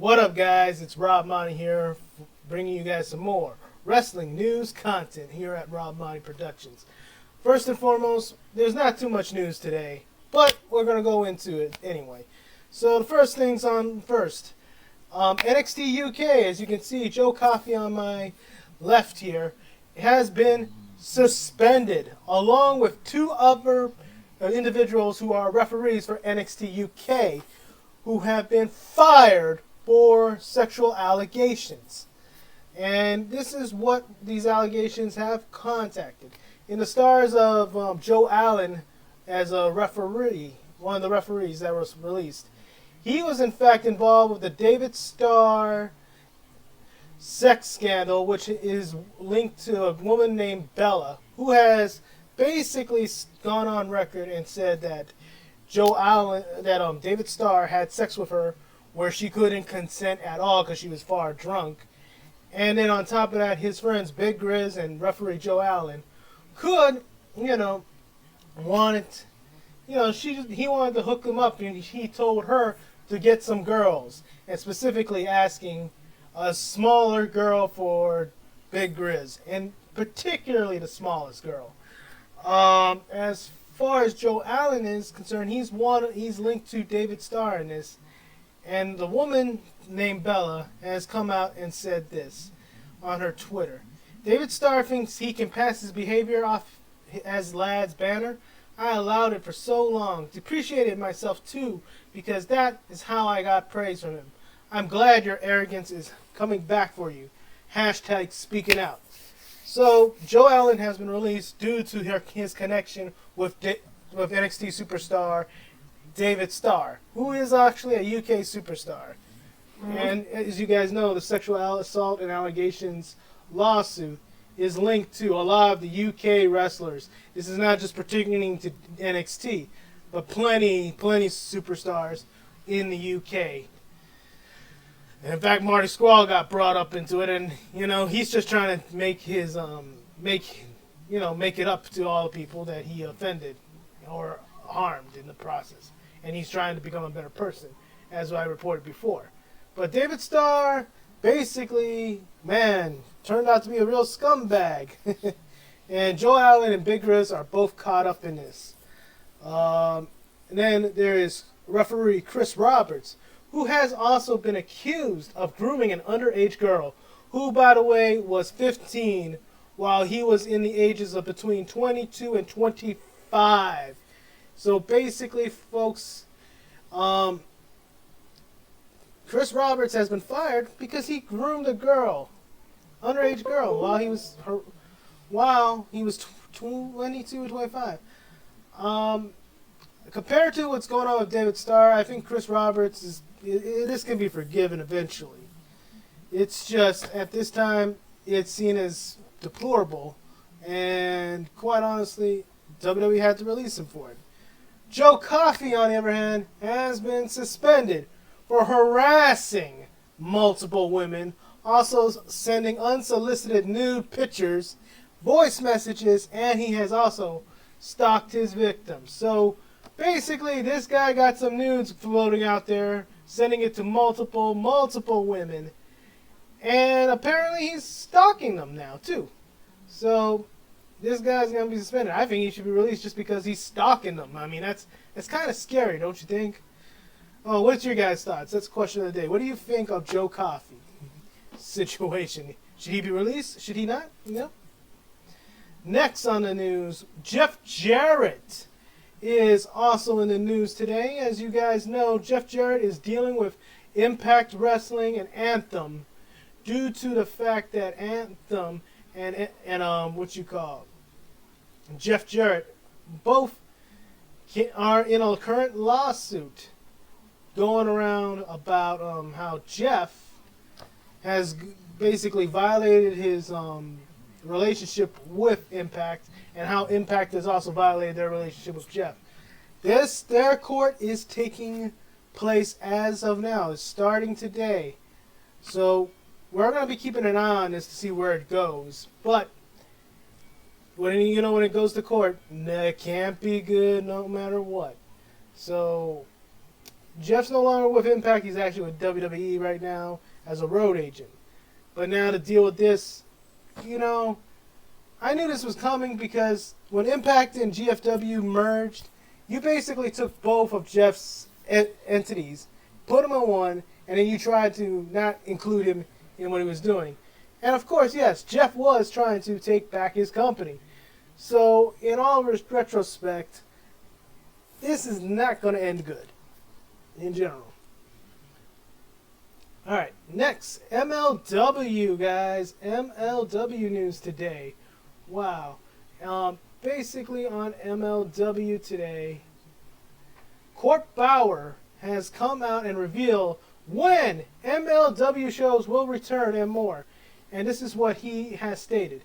What up, guys? It's Rob Monty here, bringing you guys some more wrestling news content here at Rob Monty Productions. First and foremost, there's not too much news today, but we're going to go into it anyway. So the first things on first. NXT UK, as you can see, Joe Coffey on my left here, has been suspended, along with two other individuals who are referees for NXT UK, who have been fired for sexual allegations. And this is what these allegations have contacted. In the stars of Joe Allen as a referee, one of the referees that was released, he was in fact involved with the David Starr sex scandal, which is linked to a woman named Bella, who has basically gone on record and said that David Starr had sex with her where she couldn't consent at all because she was far drunk. And then on top of that, his friends Big Grizz and referee Joe Allen could, he wanted to hook him up, and he told her to get some girls, and specifically asking a smaller girl for Big Grizz, and particularly the smallest girl. As far as Joe Allen is concerned, he's linked to David Starr in this, and the woman named Bella has come out and said this on her Twitter. David Starr thinks he can pass his behavior off as lad's banner. I allowed it for so long, depreciated myself too, because that is how I got praise from him. I'm glad your arrogance is coming back for you. Hashtag speaking out. So Joe Allen has been released due to his connection with NXT superstar David Starr, who is actually a UK superstar. And as you guys know, the sexual assault and allegations lawsuit is linked to a lot of the UK wrestlers. This is not just pertaining to NXT, but plenty superstars in the UK. And in fact, Marty Scurll got brought up into it, and he's just trying to make his make it up to all the people that he offended or harmed in the process, and he's trying to become a better person, as I reported before. But David Starr basically, turned out to be a real scumbag. And Joe Allen and Big Riz are both caught up in this. And then there is referee Chris Roberts, who has also been accused of grooming an underage girl, who, by the way, was 15 while he was in the ages of between 22 and 25. So basically, folks, Chris Roberts has been fired because he groomed a underage girl, while he was 22 or 25. Compared to what's going on with David Starr, I think Chris Roberts this can be forgiven eventually. It's just at this time it's seen as deplorable, and quite honestly, WWE had to release him for it. Joe Coffey, on the other hand, has been suspended for harassing multiple women, also sending unsolicited nude pictures, voice messages, and he has also stalked his victims. So basically, this guy got some nudes floating out there, sending it to multiple women, and apparently he's stalking them now too. So this guy's gonna be suspended. I think he should be released just because he's stalking them. I mean, that's kind of scary, don't you think? Oh, what's your guys' thoughts? That's the question of the day. What do you think of Joe Coffey situation? Should he be released? Should he not? Next on the news, Jeff Jarrett is also in the news today. As you guys know, Jeff Jarrett is dealing with Impact Wrestling and Anthem due to the fact that Anthem and Jeff Jarrett both are in a current lawsuit going around about how Jeff has basically violated his relationship with Impact, and how Impact has also violated their relationship with Jeff. Their court is taking place as of now. It's starting today. So we're going to be keeping an eye on this to see where it goes. But when it goes to court, it can't be good no matter what. So Jeff's no longer with Impact. He's actually with WWE right now as a road agent. But now to deal with this, you know, I knew this was coming because when Impact and GFW merged, you basically took both of Jeff's entities, put them in one, and then you tried to not include him in what he was doing. And of course, yes, Jeff was trying to take back his company. So, in all retrospect, this is not going to end good in general. Alright, next, MLW, guys. MLW news today. Wow. Basically on MLW today, Court Bauer has come out and revealed when MLW shows will return and more. And this is what he has stated.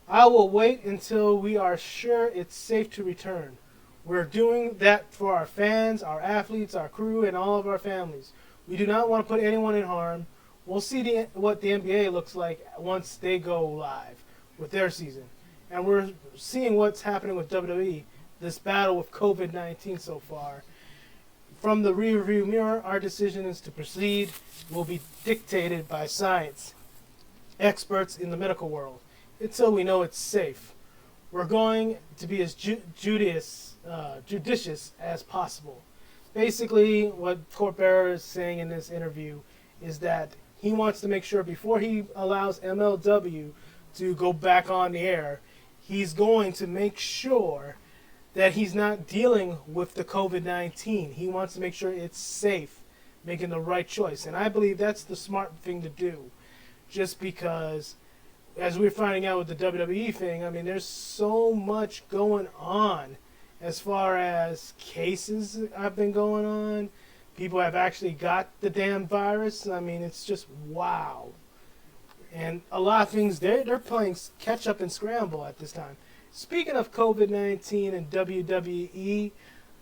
I will wait until we are sure it's safe to return. We're doing that for our fans, our athletes, our crew, and all of our families. We do not want to put anyone in harm. We'll see what the NBA looks like once they go live with their season. And we're seeing what's happening with WWE, this battle with COVID-19 so far. From the rearview mirror, our decision is to proceed will be dictated by science, experts in the medical world, until we know it's safe. We're going to be as judicious as possible. Basically, what Court Bauer is saying in this interview is that he wants to make sure before he allows MLW to go back on the air, he's going to make sure that he's not dealing with the COVID-19. He wants to make sure it's safe, making the right choice. And I believe that's the smart thing to do. Just because, as we're finding out with the WWE thing, I mean, there's so much going on as far as cases have been going on. People have actually got the damn virus. I mean, it's just wow. And a lot of things, they're playing catch up and scramble at this time. Speaking of COVID-19 and WWE,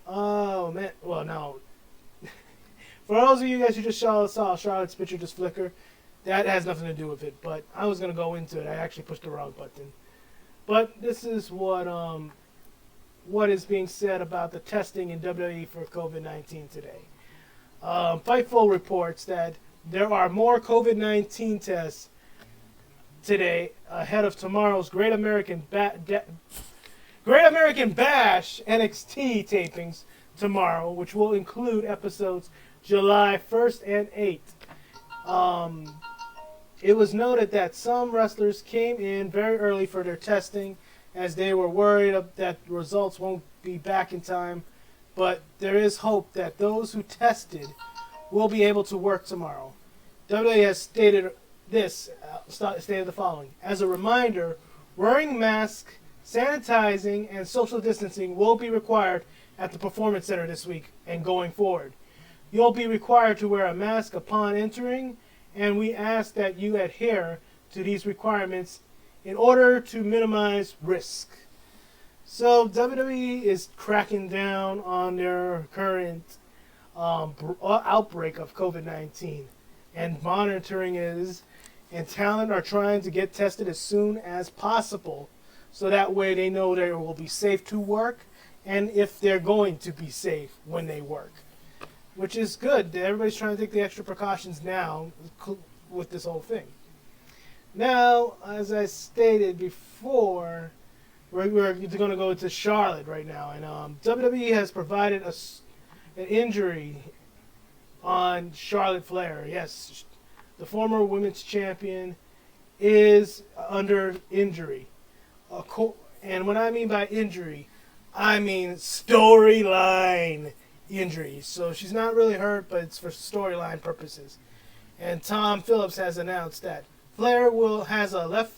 oh man, well no. For those of you guys who just saw Charlotte's picture just flicker, that has nothing to do with it, but I was going to go into it. I actually pushed the wrong button. But this is what is being said about the testing in WWE for COVID-19 today. Fightful reports that there are more COVID-19 tests today ahead of tomorrow's Great American Bash NXT tapings tomorrow, which will include episodes July 1st and 8th. It was noted that some wrestlers came in very early for their testing as they were worried that results won't be back in time, but there is hope that those who tested will be able to work tomorrow. WWE has stated the following. As a reminder, wearing masks, sanitizing, and social distancing will be required at the Performance Center this week and going forward. You'll be required to wear a mask upon entering, and we ask that you adhere to these requirements in order to minimize risk. So WWE is cracking down on their current outbreak of COVID-19 and monitoring it, and talent are trying to get tested as soon as possible so that way they know they will be safe to work and if they're going to be safe when they work, which is good. Everybody's trying to take the extra precautions now with this whole thing. Now, as I stated before, we're going to go to Charlotte right now, and WWE has provided an injury on Charollete Flair. Yes, the former women's champion is under injury. And what I mean by injury, I mean storyline injury. So she's not really hurt, but it's for storyline purposes. And Tom Phillips has announced that Flair has a left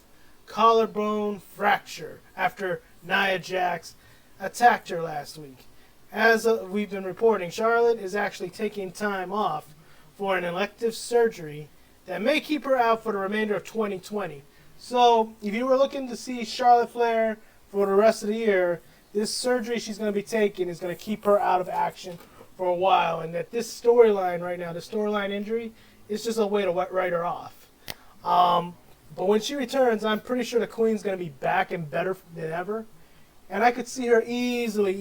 collarbone fracture after Nia Jax attacked her last week. As we've been reporting, Charlotte is actually taking time off for an elective surgery that may keep her out for the remainder of 2020. So, if you were looking to see Charlotte Flair for the rest of the year, this surgery she's going to be taking is going to keep her out of action for a while. And that this storyline right now, the storyline injury, is just a way to write her off. But when she returns, I'm pretty sure the Queen's going to be back and better than ever. And I could see her easily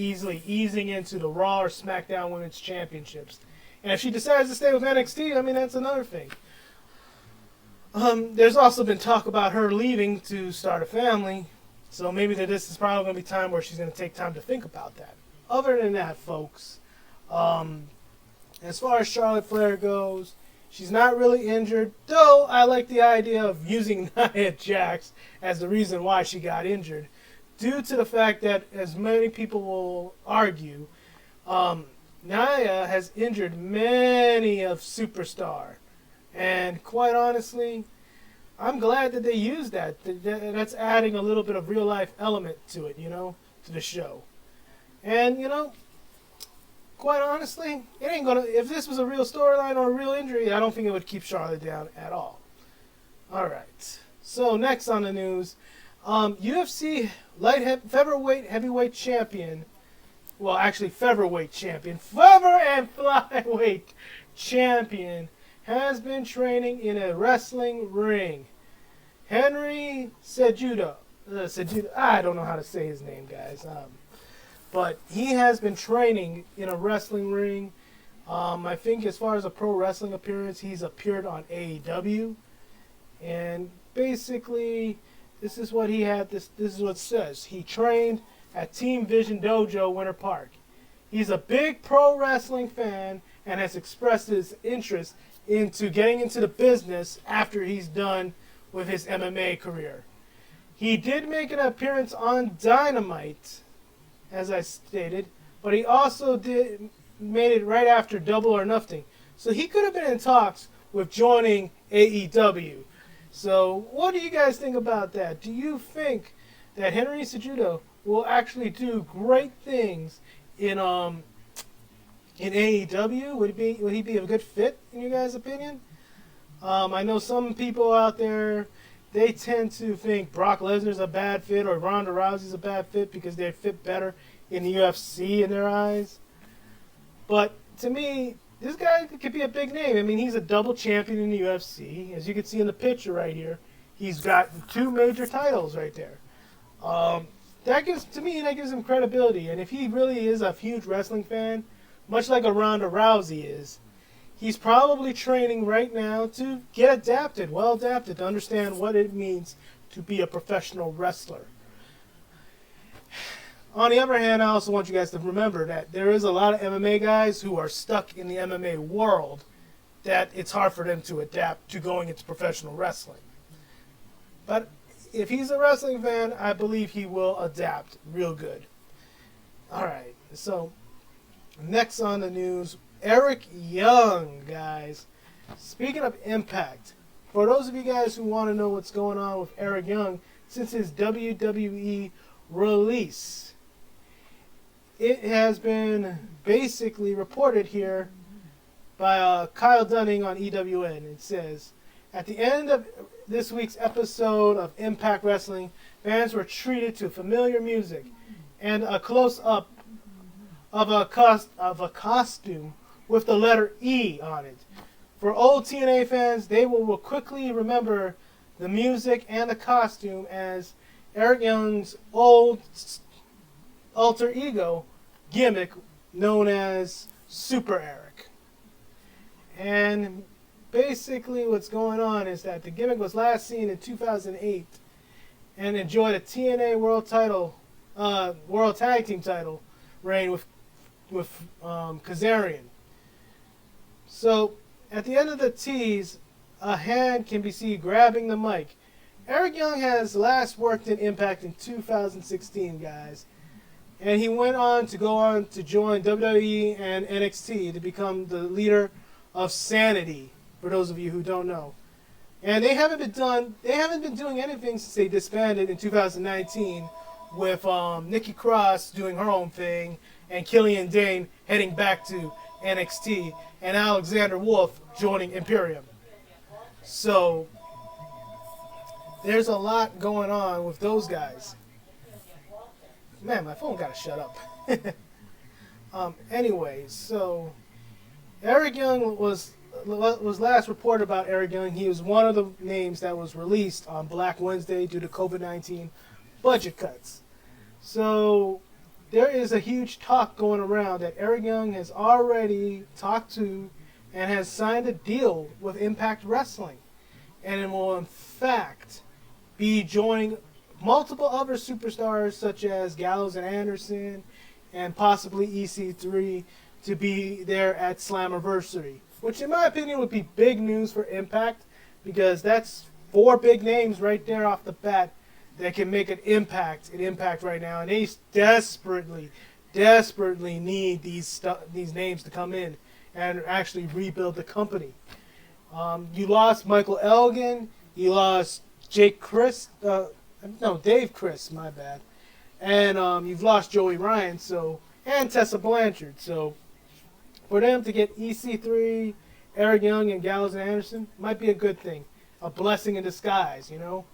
easing into the Raw or SmackDown Women's Championships. And if she decides to stay with NXT, I mean, that's another thing. There's also been talk about her leaving to start a family. So maybe this is probably going to be time where she's going to take time to think about that. Other than that, folks, as far as Charlotte Flair goes, she's not really injured, though I like the idea of using Nia Jax as the reason why she got injured, due to the fact that, as many people will argue, Nia has injured many of Superstar. And quite honestly, I'm glad that they used that. That's adding a little bit of real-life element to it, to the show. And, quite honestly, it ain't gonna. If this was a real storyline or a real injury, I don't think it would keep Charlotte down at all. All right. So next on the news, UFC featherweight heavyweight champion. Well, actually, featherweight champion, feather and flyweight champion has been training in a wrestling ring. Henry Cejudo. I don't know how to say his name, guys. But he has been training in a wrestling ring. I think as far as a pro wrestling appearance, he's appeared on AEW. And basically, this is what he had. This is what it says. He trained at Team Vision Dojo, Winter Park. He's a big pro wrestling fan and has expressed his interest into getting into the business after he's done with his MMA career. He did make an appearance on Dynamite, as I stated, but he also made it right after Double or Nothing. So he could have been in talks with joining AEW. So what do you guys think about that? Do you think that Henry Cejudo will actually do great things in AEW? Would he be a good fit in your guys' opinion? I know some people out there, they tend to think Brock Lesnar's a bad fit or Ronda Rousey's a bad fit because they fit better in the UFC in their eyes. But to me, this guy could be a big name. I mean, he's a double champion in the UFC. As you can see in the picture right here, he's got 2 major titles right there. That gives him credibility. And if he really is a huge wrestling fan, much like a Ronda Rousey is, he's probably training right now to get well adapted, to understand what it means to be a professional wrestler. On the other hand, I also want you guys to remember that there is a lot of MMA guys who are stuck in the MMA world that it's hard for them to adapt to going into professional wrestling. But if he's a wrestling fan, I believe he will adapt real good. All right, so next on the news, Eric Young, guys. Speaking of Impact, for those of you guys who want to know what's going on with Eric Young since his WWE release, it has been basically reported here by Kyle Dunning on EWN. It says, at the end of this week's episode of Impact Wrestling, fans were treated to familiar music and a close-up of a costume with the letter E on it. For old TNA fans, they will quickly remember the music and the costume as Eric Young's old alter ego gimmick known as Super Eric. And basically what's going on is that the gimmick was last seen in 2008 and enjoyed a TNA World Tag Team title reign with Kazarian. So at the end of the tease, a hand can be seen grabbing the mic. Eric Young has last worked in Impact in 2016, guys. And he went on to join WWE and NXT to become the leader of Sanity, for those of you who don't know. And they haven't been doing anything since they disbanded in 2019 with Nikki Cross doing her own thing and Killian Dane heading back to NXT and Alexander Wolf joining Imperium. So there's a lot going on with those guys. Man, my phone gotta shut up. Anyway, so Eric Young was last reported about Eric Young. He was one of the names that was released on Black Wednesday due to COVID-19 budget cuts. So there is a huge talk going around that Eric Young has already talked to and has signed a deal with Impact Wrestling. And it will, in fact, be joining multiple other superstars such as Gallows and Anderson and possibly EC3 to be there at Slammiversery, which in my opinion would be big news for Impact because that's 4 big names right there off the bat that can make an impact right now, and they desperately need these names to come in and actually rebuild the company. You lost Michael Elgin, you lost Dave Chris, my bad, and you've lost Joey Ryan, and Tessa Blanchard. So for them to get EC3, Eric Young, and Gallows and Anderson might be a good thing, a blessing in disguise, you know.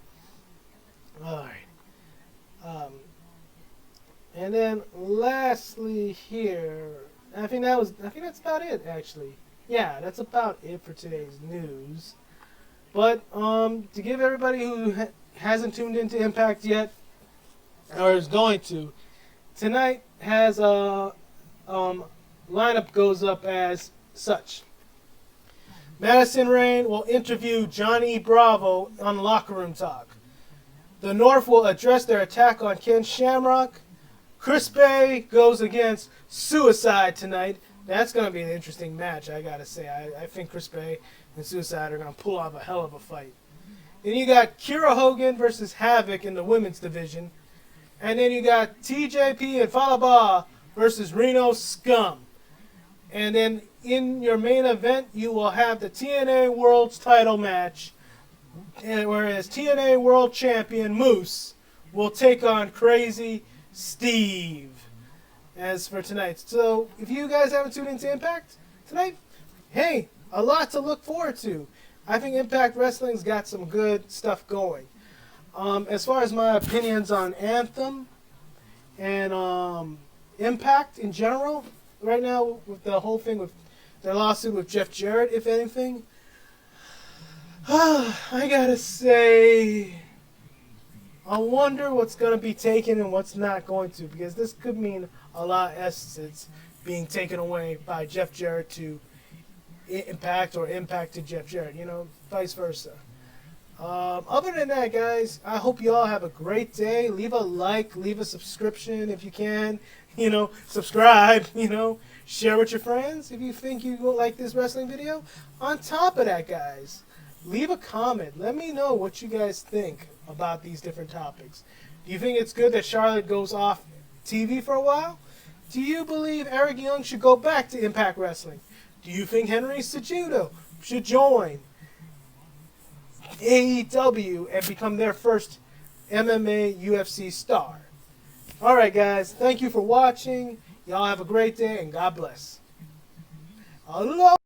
All right. And then lastly here, I think that's about it actually. Yeah, that's about it for today's news. But to give everybody who hasn't tuned into Impact yet, or is going to, tonight has a lineup goes up as such. Madison Rayne will interview Johnny Bravo on Locker Room Talk. The North will address their attack on Ken Shamrock. Chris Bay goes against Suicide tonight. That's going to be an interesting match, I got to say. I think Chris Bay and Suicide are going to pull off a hell of a fight. Then you got Kira Hogan versus Havoc in the women's division. And then you got TJP and Falaba versus Reno Scum. And then in your main event, you will have the TNA World's title match. And whereas TNA World Champion Moose will take on Crazy Steve as for tonight. So if you guys haven't tuned into Impact tonight, hey, a lot to look forward to. I think Impact Wrestling's got some good stuff going. As far as my opinions on Anthem and Impact in general, right now with the whole thing with their lawsuit with Jeff Jarrett, if anything, I gotta say, I wonder what's going to be taken and what's not going to, because this could mean a lot of assets being taken away by Jeff Jarrett to Impact or Impact to Jeff Jarrett, you know, vice versa. Other than that, guys, I hope you all have a great day. Leave a like, leave a subscription if you can, you know, subscribe, you know, share with your friends if you think you will like this wrestling video. On top of that, guys, leave a comment. Let me know what you guys think about these different topics. Do you think it's good that Charlotte goes off TV for a while? Do you believe Eric Young should go back to Impact Wrestling? Do you think Henry Cejudo should join AEW and become their first MMA UFC star? Alright guys, thank you for watching. Y'all have a great day and God bless. Aloha!